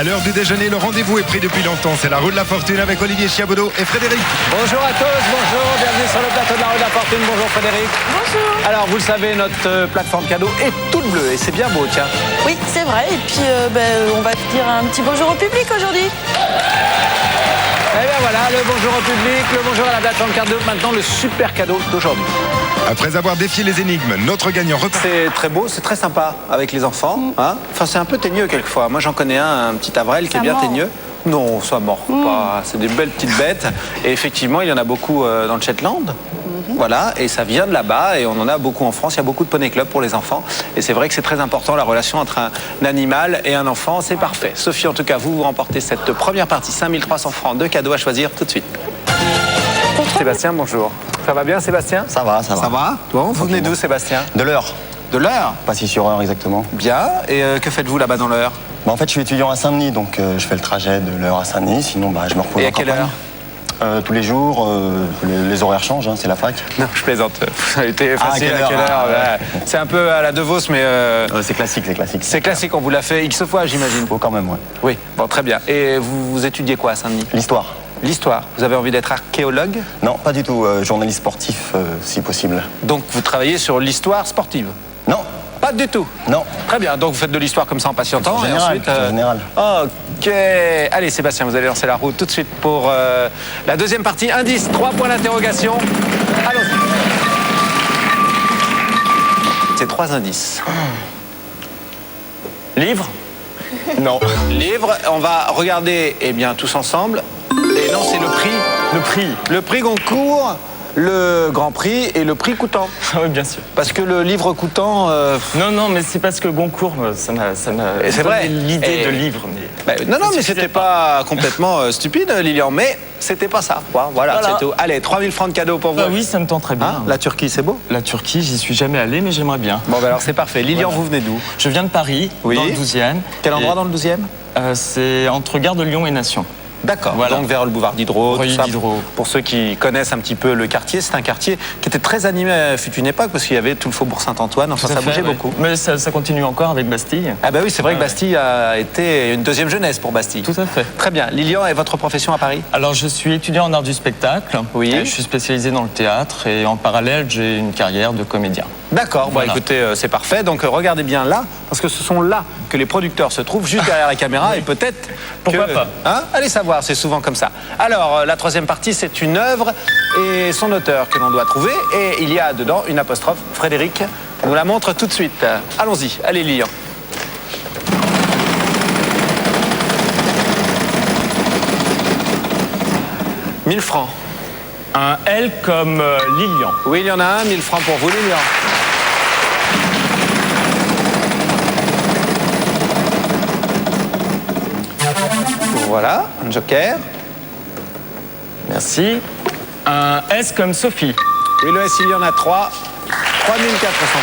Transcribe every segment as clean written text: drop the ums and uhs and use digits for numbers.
À l'heure du déjeuner, le rendez-vous est pris depuis longtemps. C'est la roue de la fortune avec Olivier Chiabodo et Frédéric. Bonjour à tous, bonjour, bienvenue sur le plateau de la roue de la fortune. Bonjour Frédéric. Bonjour. Alors vous le savez, notre plateforme cadeau est toute bleue et c'est bien beau, tiens. Oui, c'est vrai. Et puis, on va dire un petit bonjour au public aujourd'hui. Et bien voilà, le bonjour au public, le bonjour à la plateforme cadeau. Maintenant, le super cadeau d'aujourd'hui. Après avoir défié les énigmes, notre gagnant repart. C'est très beau, c'est très sympa avec les enfants. Hein, enfin, c'est un peu teigneux quelquefois. Moi, j'en connais un petit Avril qui est bien teigneux. Non, ça mord pas. C'est des belles petites bêtes. Et effectivement, il y en a beaucoup dans le Shetland. Voilà, et ça vient de là-bas et on en a beaucoup en France. Il y a beaucoup de poney club pour les enfants. Et c'est vrai que c'est très important, la relation entre un animal et un enfant. C'est parfait. Sophie, en tout cas, vous remportez cette première partie, 5300 francs de cadeaux à choisir tout de suite. Sébastien, bonjour. Ça va bien, Sébastien? Ça va, ça va. Ça va? Bon, vous venez d'où, Sébastien? De l'Eure. De l'Eure? Pas si sur Eure exactement. Bien. Et que faites-vous là-bas dans l'Eure? En fait, je suis étudiant à Saint-Denis, donc je fais le trajet de l'Eure à Saint-Denis. Sinon, je me repose Et en à quelle campagne. heure? Tous les jours, les horaires changent, hein, c'est la fac. Non, je plaisante. Ça a été facile. à quelle heure Ouais. C'est un peu à la De Vos, mais... C'est classique, c'est classique. C'est classique, on vous l'a fait X fois, j'imagine. Faut quand même, ouais. Oui, bon, très bien. Et vous étudiez quoi à Saint-Denis? L'histoire. L'histoire. Vous avez envie d'être archéologue? Non, pas du tout. Journaliste sportif, si possible. Donc vous travaillez sur l'histoire sportive? Non. Pas du tout? Non. Très bien, donc vous faites de l'histoire comme ça en patientant. En et général, ensuite, en général. Ok. Allez Sébastien, vous allez lancer la roue tout de suite pour la deuxième partie. Indice, 3 points d'interrogation. Allons-y. C'est 3 indices. Livre? Non. Livre, on va regarder tous ensemble. Et non, c'est le prix. Le prix. Le prix Goncourt, le Grand Prix et le prix coûtant. Oui, bien sûr. Parce que le livre coûtant... Non, mais c'est parce que Goncourt, ça m'a c'est vrai. donné l'idée de livre. Mais... non, mais c'était pas complètement stupide, Lilian, mais c'était pas ça. Voilà. C'est tout. Allez, 3000 francs de cadeaux pour vous. Oui, ça me tente très bien. Hein, la Turquie, c'est beau? La Turquie, j'y suis jamais allé, mais j'aimerais bien. Bon, alors c'est parfait. Lilian, Voilà. vous venez d'où? Je viens de Paris, Oui. dans le 12e. Quel endroit dans le 12e? C'est entre Gare de Lyon et Nation. D'accord, Voilà. donc vers le boulevard Diderot. Rue tout ça. Diderot. Pour ceux qui connaissent un petit peu le quartier, c'est un quartier qui était très animé fut une époque parce qu'il y avait tout le faubourg Saint-Antoine, enfin Tout à ça fait, bougeait oui. beaucoup. Mais ça continue encore avec Bastille. Ah bah oui, c'est vrai que Ouais. Bastille a été une deuxième jeunesse pour Bastille. Tout à fait. Très bien. Lilian, et votre profession à Paris? Alors, je suis étudiant en art du spectacle. Oui. Je suis spécialisé dans le théâtre et en parallèle, j'ai une carrière de comédien. D'accord, Voilà. bon écoutez, c'est parfait. Donc regardez bien là, parce que ce sont là que les producteurs se trouvent, juste derrière la caméra, et peut-être Pourquoi que... pas. Hein, allez savoir, c'est souvent comme ça. Alors, la troisième partie, c'est une œuvre et son auteur que l'on doit trouver, et il y a dedans une apostrophe. Frédéric nous la montre tout de suite. Allons-y, allez Lilian. « 1000 francs. Un L comme Lilian. Oui, il y en a un, 1000 francs pour vous, Lilian. Voilà, un joker. Merci. Un S comme Sophie. Oui, le S, il y en a 3. 3400 francs.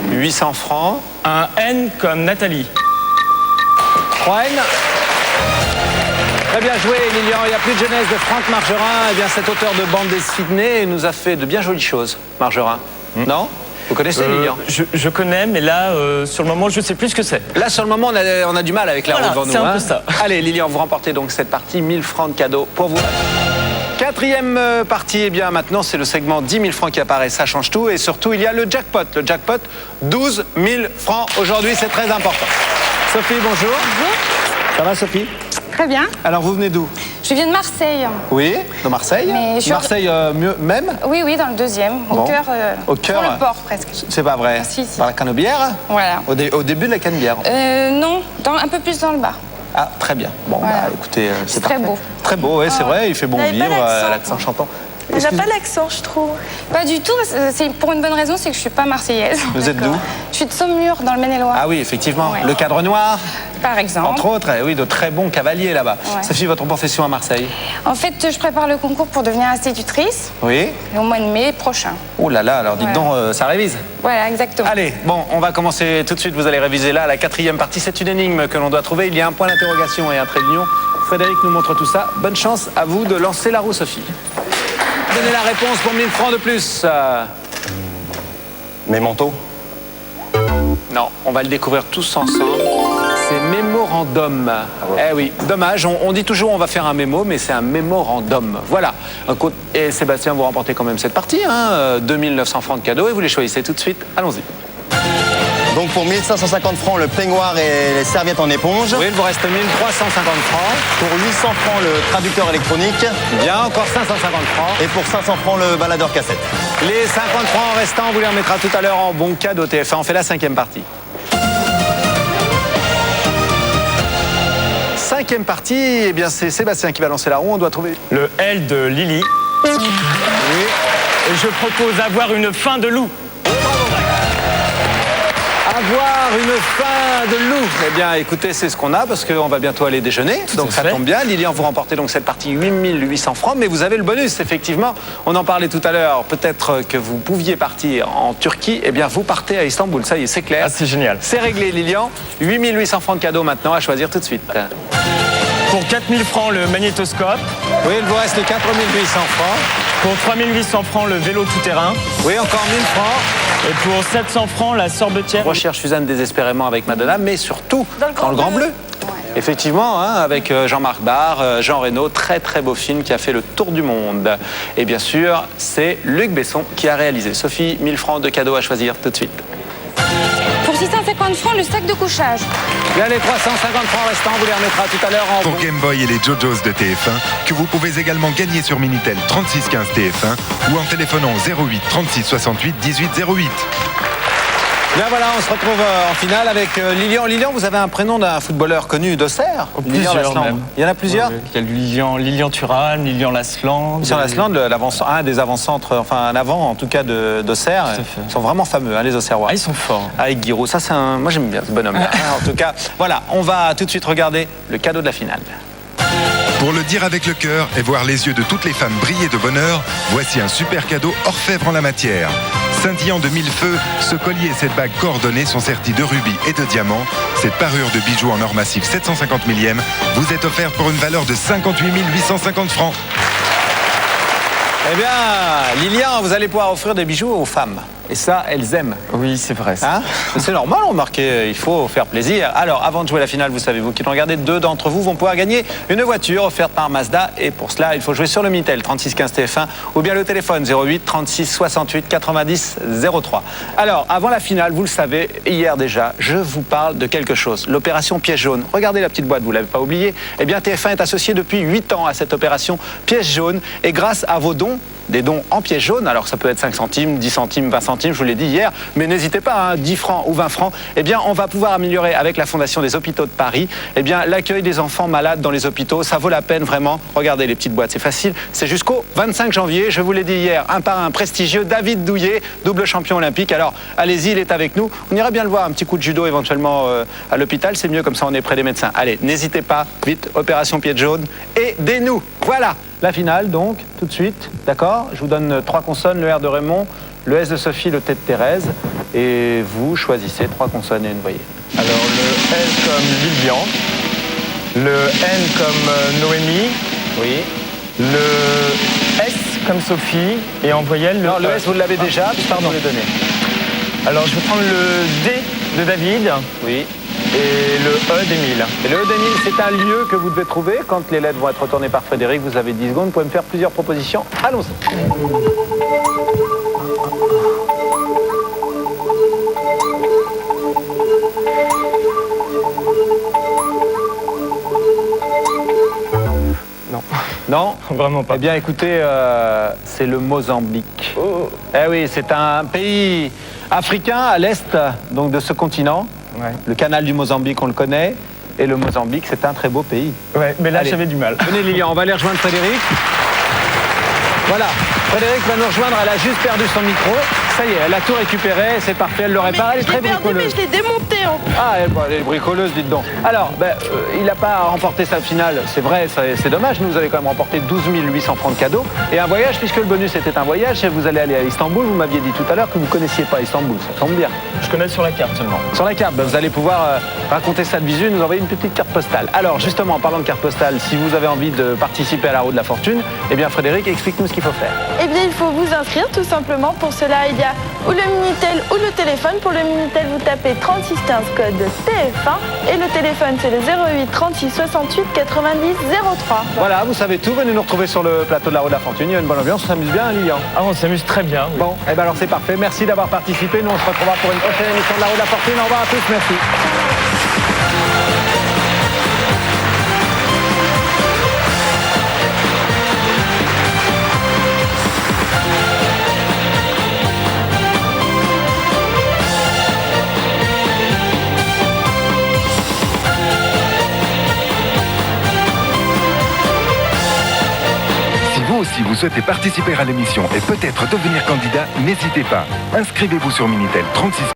« 800 francs. Un N comme Nathalie. 3 N. Très bien joué, Lilian. Il n'y a plus de jeunesse de Franck Margerin. Eh bien, cet auteur de bande dessinée nous a fait de bien jolies choses, Margerin. Non? Vous connaissez Lilian? Je connais, mais là, sur le moment, je ne sais plus ce que c'est. Là, sur le moment, on a du mal avec la roue Voilà, devant nous. c'est un peu ça. Allez, Lilian, vous remportez donc cette partie, 1000 francs de cadeaux pour vous. Quatrième partie, eh bien maintenant, c'est le segment 10 000 francs qui apparaît, ça change tout. Et surtout, il y a le jackpot. Le jackpot, 12 000 francs. Aujourd'hui, c'est très important. Sophie, bonjour. Bonjour. Ça va, Sophie? Très bien. Alors, vous venez d'où? Je viens de Marseille. Oui, de Marseille. Mais je- Marseille mieux même? Oui, dans le 2e. Bon. Au cœur. Au cœur. Sur le port, presque. C'est pas vrai. Si, si. Par la canebière? Voilà. Au début de la canebière. Non, un peu plus dans le bas. Ah, très bien. Bon, Voilà. écoutez, C'est parfait. très beau. Très beau, oui, c'est vrai, il fait bon Vous n'avez pas vivre, l'accent, l'accent chantant. On n'a pas l'accent, je trouve. Pas du tout, c'est pour une bonne raison, c'est que je suis pas marseillaise. Vous êtes d'où? Je suis de Saumur, dans le Maine-et-Loire. Ah oui, effectivement. Ouais. Le cadre noir, Par exemple. entre autres, oui, de très bons cavaliers là-bas. Ouais. Sophie, votre profession à Marseille? En fait, je prépare le concours pour devenir institutrice Oui. au mois de mai prochain. Oh là là, alors dites Voilà. donc, ça révise. Voilà, exactement. Allez, bon, on va commencer tout de suite. Vous allez réviser là. La quatrième partie, c'est une énigme que l'on doit trouver. Il y a un point d'interrogation et un trait d'union. Frédéric nous montre tout ça. Bonne chance à vous de lancer la roue, Sophie. Donnez la réponse pour 1000 francs de plus. Mes manteaux. Non, on va le découvrir tous ensemble. C'est mémorandum. Eh oui, dommage, on dit toujours on va faire un mémo, mais c'est un mémorandum. Voilà. Et Sébastien, vous remportez quand même cette partie, hein, 2900 francs de cadeaux, et vous les choisissez tout de suite. Allons-y. Donc pour 1550 francs, le peignoir et les serviettes en éponge. Oui, il vous reste 1350 francs. Pour 800 francs, le traducteur électronique. Bien, encore 550 francs. Et pour 500 francs, le baladeur cassette. Les 50 francs restants, on vous les remettra tout à l'heure en bon cadeau TF1. On fait la 5e partie. 5e partie, eh bien c'est Sébastien qui va lancer la roue. On doit trouver Le L de Lily. Oui. Et je propose avoir une fin de loup. Avoir une fin de loup. Eh bien, écoutez, c'est ce qu'on a parce qu'on va bientôt aller déjeuner. Donc ça tombe bien. Lilian, vous remportez donc cette partie 8800 francs. Mais vous avez le bonus, effectivement. On en parlait tout à l'heure. Peut-être que vous pouviez partir en Turquie. Eh bien, vous partez à Istanbul. Ça y est, c'est clair. Ah, c'est génial. C'est réglé, Lilian. 8800 francs de cadeaux maintenant à choisir tout de suite. Pour 4000 francs, le magnétoscope. Oui, il vous reste les 4800 francs. Pour 3800 francs, le vélo tout-terrain. Oui, encore 1000 francs. Et pour 700 francs, la sorbetière. On recherche Suzanne désespérément avec Madonna, mais surtout dans le Grand Bleu. Effectivement, hein, avec Jean-Marc Barr, Jean Reno, très très beau film qui a fait le tour du monde. Et bien sûr, c'est Luc Besson qui a réalisé. Sophie, 1000 francs de cadeaux à choisir tout de suite. Pour 650 francs, le sac de couchage. Bien, les 350 francs restants, on vous les remettra tout à l'heure en Pour Game Boy et les JoJo's de TF1, que vous pouvez également gagner sur Minitel 3615 TF1 ou en téléphonant au 08 36 68 18 08. Bien voilà, on se retrouve en finale avec Lilian. Lilian, vous avez un prénom d'un footballeur connu d'Auxerre. Lilian Plusieurs Lasland. même. Il y en a plusieurs. Il y a Lilian Thuram, Lilian Lasland. Sur Lasland, un des avant-centres, enfin un avant en tout cas d'Auxerre. Tout à fait. Ils sont vraiment fameux, hein, les Auxerrois. Ah, ils sont forts. Avec Giroud, ça c'est un... Moi j'aime bien ce bonhomme-là. En tout cas, voilà, on va tout de suite regarder le cadeau de la finale. Pour le dire avec le cœur et voir les yeux de toutes les femmes briller de bonheur, voici un super cadeau orfèvre en la matière. Scintillant de mille feux, ce collier et cette bague coordonnée sont sertis de rubis et de diamants. Cette parure de bijoux en or massif 750 millième vous est offerte pour une valeur de 58 850 francs. Eh bien, Lilian, vous allez pouvoir offrir des bijoux aux femmes. Et ça, elles aiment. Oui, c'est vrai. Hein, c'est normal, remarquez, il faut faire plaisir. Alors, avant de jouer la finale, vous savez, vous qui nous regardez, 2 d'entre vous vont pouvoir gagner une voiture offerte par Mazda. Et pour cela, il faut jouer sur le Minitel 3615 TF1 ou bien le téléphone 08 36 68 90 03. Alors, avant la finale, vous le savez, hier déjà, je vous parle de quelque chose. L'opération Pièce jaune. Regardez la petite boîte, vous ne l'avez pas oublié. Eh bien, TF1 est associé depuis 8 ans à cette opération Pièce jaune. Et grâce à vos dons, des dons en pièces jaunes, alors ça peut être 5 centimes, 10 centimes, 20 centimes, je vous l'ai dit hier, mais n'hésitez pas, hein, 10 francs ou 20 francs, eh bien on va pouvoir améliorer avec la Fondation des Hôpitaux de Paris, eh bien l'accueil des enfants malades dans les hôpitaux, ça vaut la peine vraiment. Regardez les petites boîtes, c'est facile, c'est jusqu'au 25 janvier, je vous l'ai dit hier, un parrain prestigieux, David Douillet, double champion olympique, alors allez-y, il est avec nous, on ira bien le voir, un petit coup de judo éventuellement à l'hôpital, c'est mieux comme ça on est près des médecins. Allez, n'hésitez pas, vite, opération pied jaune, aidez-nous, voilà. La finale, donc, tout de suite, d'accord? Je vous donne 3 consonnes, le R de Raymond, le S de Sophie, le T de Thérèse, et vous choisissez 3 consonnes et une voyelle. Alors, le L comme Lilian, le N comme Noémie, Oui. le S comme Sophie, et en voyelle, Non, le S, vous l'avez déjà, pardon. Vous le donnez. Alors, je vais prendre le D de David Oui. et le E d'Émile. Et le E d'Émile, c'est un lieu que vous devez trouver. Quand les lettres vont être retournées par Frédéric, vous avez 10 secondes, vous pouvez me faire plusieurs propositions. Allons-y. Non. Non? Vraiment pas. Eh bien, écoutez, c'est le Mozambique. Oh. Eh oui, c'est un pays africain à l'est donc de ce continent. Ouais. Le canal du Mozambique, on le connaît. Et le Mozambique, c'est un très beau pays. Ouais, mais là, Allez. j'avais du mal. Venez, Lilian, on va aller rejoindre Frédéric. Voilà, Frédéric va nous rejoindre, elle a juste perdu son micro. Ça y est, elle a tout récupéré, c'est parfait, elle le répare, elle est Je très l'ai perdu, mais bricoleuse. je l'ai démonté en plus. Ah, elle est bricoleuse, dites donc. Alors, il n'a pas remporté sa finale, c'est vrai, c'est dommage. Nous, vous avez quand même remporté 12 800 francs de cadeaux. Et un voyage, puisque le bonus était un voyage, vous allez aller à Istanbul. Vous m'aviez dit tout à l'heure que vous ne connaissiez pas Istanbul, ça tombe bien. Je connais sur la carte seulement. Sur la carte, vous allez pouvoir raconter ça de visu et nous envoyer une petite carte postale. Alors, justement, en parlant de carte postale, si vous avez envie de participer à la roue de la fortune, eh bien, Frédéric, explique-nous ce qu'il faut faire. Eh bien, il faut vous inscrire tout simplement. Pour cela, il y Lydia, ou le Minitel ou le téléphone. Pour le Minitel, vous tapez 3615 code TF1 et le téléphone c'est le 08 36 68 90 03. Voilà, vous savez tout, venez nous retrouver sur le plateau de la Roue de la Fortune. Il y a une bonne ambiance, on s'amuse bien, Lilian. Ah, on s'amuse très bien. Oui. Bon, et ben alors c'est parfait. Merci d'avoir participé. Nous on se retrouvera pour une prochaine émission de la Roue de la Fortune. Au revoir à tous, merci. Si vous souhaitez participer à l'émission et peut-être devenir candidat, n'hésitez pas. Inscrivez-vous sur Minitel 36